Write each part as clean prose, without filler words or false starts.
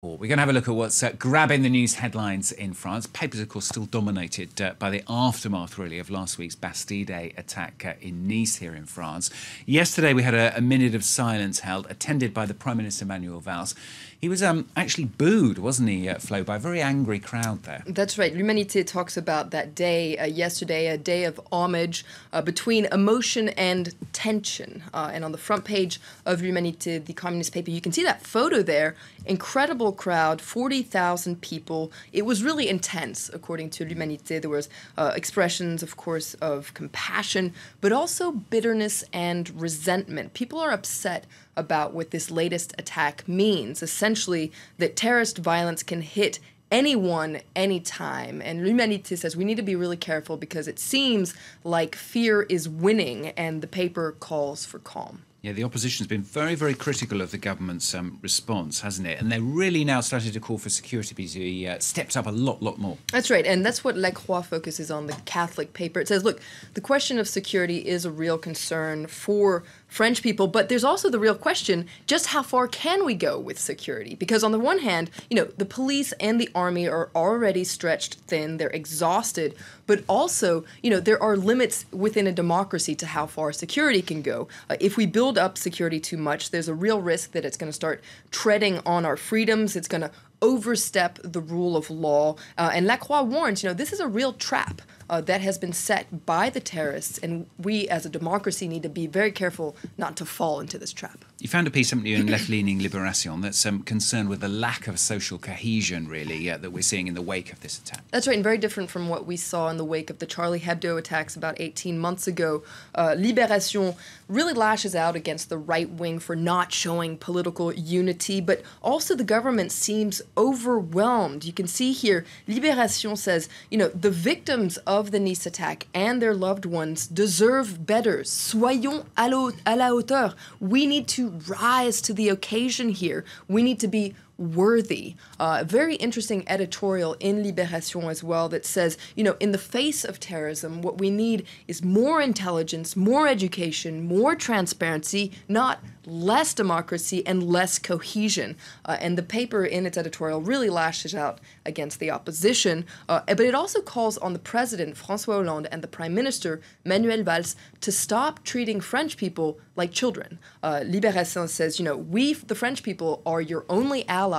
We're going to have a look at what's grabbing the news headlines in France. Papers, of course, still dominated by the aftermath, really, of last week's Bastille Day attack in Nice here in France. Yesterday, we had a minute of silence held, attended by the Prime Minister, Manuel Valls. He was actually booed, wasn't he, Flo, by a very angry crowd there. That's right. L'Humanité talks about that day yesterday, a day of homage between emotion and tension. And on the front page of L'Humanité, the communist paper, you can see that photo there. Incredible crowd, 40,000 people. It was really intense, according to L'Humanité. There was expressions, of course, of compassion, but also bitterness and resentment. People are upset about what this latest attack means, essentially that terrorist violence can hit anyone, anytime. And L'Humanité says we need to be really careful because it seems like fear is winning, and the paper calls for calm. Yeah, the opposition's been very, very critical of the government's response, hasn't it? And they're really now starting to call for security because he steps up a lot more. That's right, and that's what La Croix focuses on, the Catholic paper. It says, look, the question of security is a real concern for French people, but there's also the real question, just how far can we go with security? Because on the one hand, the police and the army are already stretched thin, they're exhausted, but also, there are limits within a democracy to how far security can go. If we build up security too much, there's a real risk that it's going to start treading on our freedoms, it's going to overstep the rule of law. And La Croix warns, this is a real trap that has been set by the terrorists, and we as a democracy need to be very careful not to fall into this trap. You found a piece, haven't you, in left-leaning Libération that's concerned with the lack of social cohesion, really, that we're seeing in the wake of this attack. That's right, and very different from what we saw in the wake of the Charlie Hebdo attacks about 18 months ago. Libération really lashes out against the right wing for not showing political unity, but also the government seems overwhelmed. You can see here, Libération says, the victims of the Nice attack and their loved ones deserve better. Soyons à la hauteur. We need to rise to the occasion here. We need to be worthy. A very interesting editorial in Libération as well that says, in the face of terrorism, what we need is more intelligence, more education, more transparency, not less democracy and less cohesion. And the paper in its editorial really lashes out against the opposition, but it also calls on the president, François Hollande, and the prime minister, Manuel Valls, to stop treating French people like children. Libération says, we, the French people, are your only allies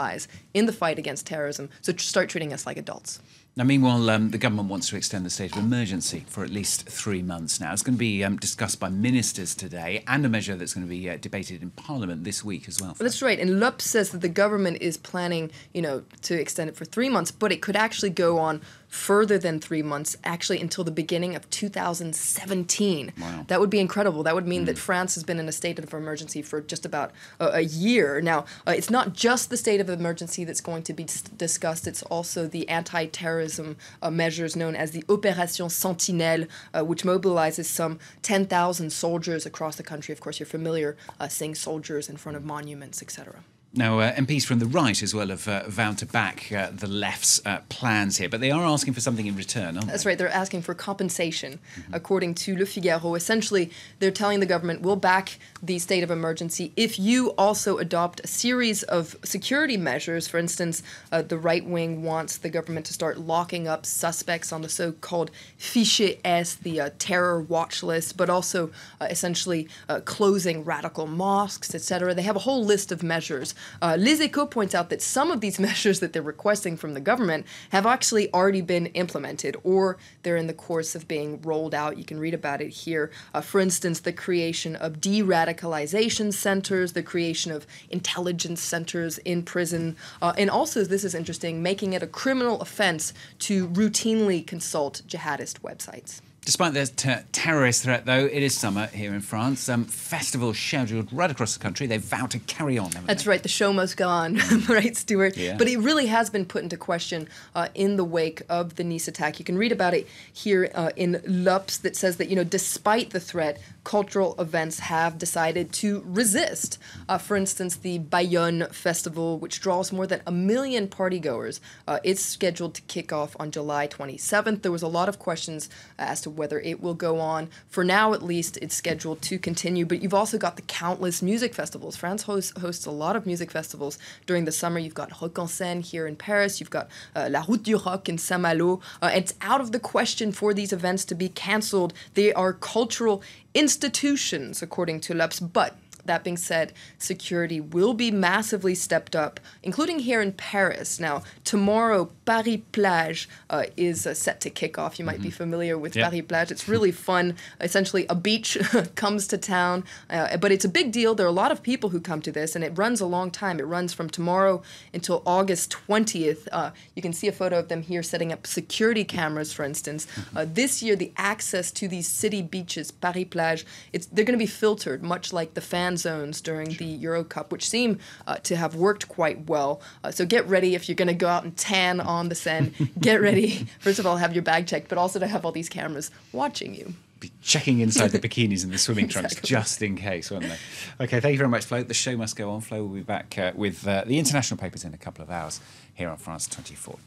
in the fight against terrorism, so start treating us like adults. Now, meanwhile, the government wants to extend the state of emergency for at least 3 months now. It's going to be discussed by ministers today, and a measure that's going to be debated in Parliament this week as well. That's right. And L'Up says that the government is planning, to extend it for 3 months, but it could actually go on further than 3 months, actually until the beginning of 2017. Wow. That would be incredible. That would mean that France has been in a state of emergency for just about a year. Now, it's not just the state of emergency that's going to be discussed. It's also the anti-terrorism measures known as the Opération Sentinelle, which mobilizes some 10,000 soldiers across the country. Of course, you're familiar seeing soldiers in front of monuments, etc. Now, MPs from the right as well have vowed to back the left's plans here, but they are asking for something in return, aren't they? That's right. They're asking for compensation, according to Le Figaro. Essentially, they're telling the government, we'll back the state of emergency if you also adopt a series of security measures. For instance, the right wing wants the government to start locking up suspects on the so-called Fichier S, the terror watch list, but also essentially closing radical mosques, etc. They have a whole list of measures. Les Echos points out that some of these measures that they're requesting from the government have actually already been implemented, or they're in the course of being rolled out. You can read about it here. For instance, the creation of de-radicalization centers, the creation of intelligence centers in prison, and also, this is interesting, making it a criminal offense to routinely consult jihadist websites. Despite the terrorist threat, though, it is summer here in France. Festivals scheduled right across the country. They've vowed to carry on, haven't That's they? right. The show must go on, right, Stuart? Yeah. But it really has been put into question in the wake of the Nice attack. You can read about it here in L'Ups that says that, despite the threat, cultural events have decided to resist. For instance, the Bayonne Festival, which draws more than 1 million partygoers, it's scheduled to kick off on July 27th. There was a lot of questions as to of whether it will go on. For now, at least, it's scheduled to continue. But you've also got the countless music festivals. France hosts a lot of music festivals during the summer. You've got Rock en Seine here in Paris. You've got La Route du Rock in Saint-Malo. It's out of the question for these events to be cancelled. They are cultural institutions, according to L'Obs, but that being said, security will be massively stepped up, including here in Paris. Now, tomorrow, Paris-Plage is set to kick off. You might be familiar with Paris-Plage. It's really fun. Essentially, a beach comes to town, but it's a big deal. There are a lot of people who come to this, and it runs a long time. It runs from tomorrow until August 20th. You can see a photo of them here setting up security cameras, for instance. This year, the access to these city beaches, Paris-Plage, they're going to be filtered, much like the fan zones during the Euro Cup, which seem to have worked quite well. So get ready if you're going to go out and tan on the Seine. Get ready, first of all, have your bag checked, but also to have all these cameras watching you. Be checking inside the bikinis and the swimming trunks just in case, won't they? Okay, thank you very much, Flo. The show must go on. Flo will be back with the international papers in a couple of hours here on France 24.